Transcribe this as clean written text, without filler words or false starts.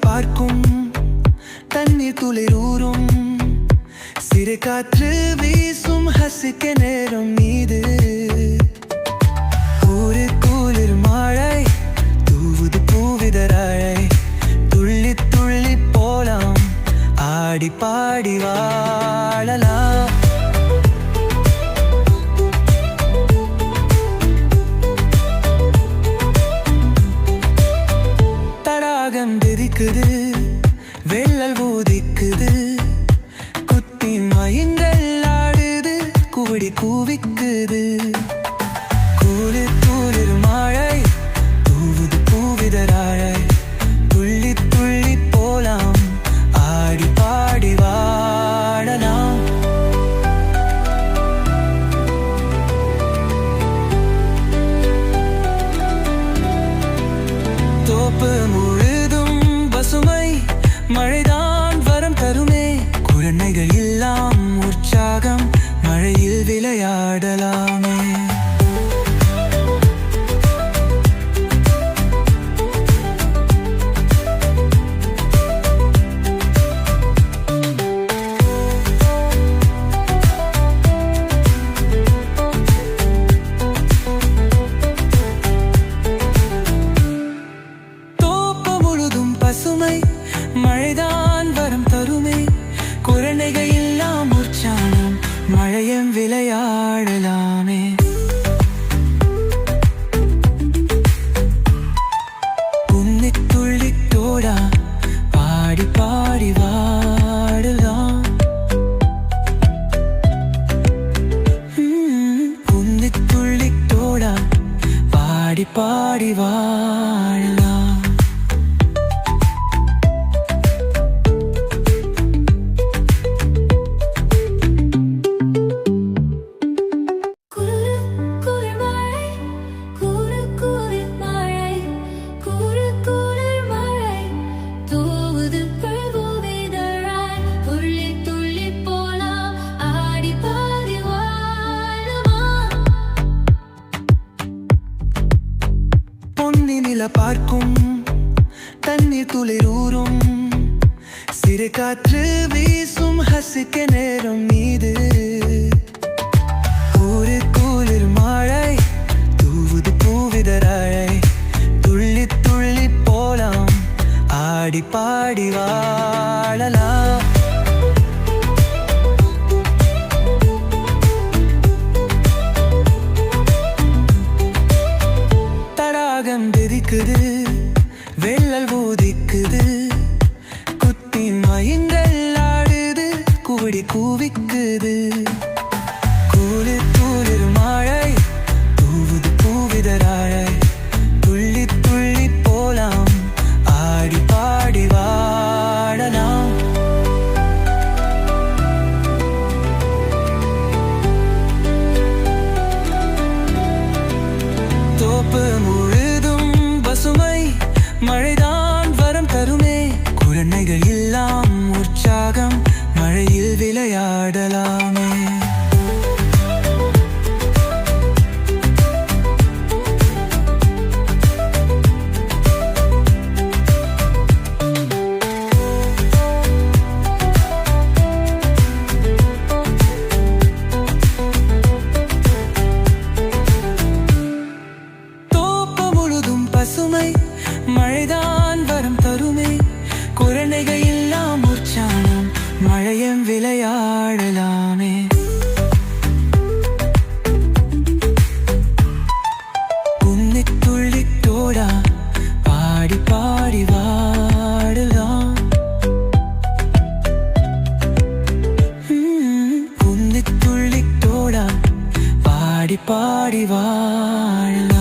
பார்க்கும் தண்ணீர் துளிரூறும் சிறு காற்று வீசும் ஹசிக்க நேரம் மீது ஒரு குளிர் மழை தூவுது பூவிதழை துள்ளி துள்ளி போலாம் ஆடி பாடி வாழலாம். தடாகம் தெரிக்குது வெள்ளல் ஊதிக்குது குத்தின் மயிங்கள் ஆடுது குவடி கூவிக்குது குளிர் குளிர் மழை தூவுது பூவிதழை துள்ளி துள்ளி போலாம் ஆடி பாடி வாழலாம். தோப்பு முழுதும் பசுமை மழைதான் வரம் தருமே குழந்தைகள் எல்லாம் உற்சாகம் மழையில் விளையாடலாமே. பசுமை மழைதான் வரம் தருமே குழந்தைகள் எல்லாம் உற்சாகம் மழையும் விளையாடலாமே. உன்னை துள்ளிட்டோடா பாடி பாடி வாடலாம். உன்னை துள்ளிட்டோடா பாடி பாடி வாழலாம். பார்க்கும் தண்ணீர் துளிரூறும் சிறு காற்று வீசும் ஹசிக்க நேரம் மீது ஒரு குளிர் மழை தூவுது பூவிதழை துள்ளி துள்ளி போலாம் ஆடி பாடி வாழலாம். தடாகம் தெரிக்குது வெள்ளல் ஊதிக்குது குத்தின் மயிங்கள் ஆடுது குவடி கூவிக்குது குளிர் குளிர் மழை தூவுது பூவிதழை துள்ளி துள்ளி போலாம் ஆடி பாடி வாழலாம். தோப்பு முழுதும் பசுமை மழைதான் வரம் தருமே குழந்தைகள் எல்லாம் உற்சாகம் மழையில் விளையாடலாமே. பசுமை மழைதான் வரம் தருமே குழந்தைகள் எல்லாம் உற்சாகம் மழையும் விளையாடலாமே. உன்னை துள்ளிட்டோடா பாடி பாடி வாழலாம். உன்னை துள்ளிட்டோடா பாடி பாடி வாழலாம்.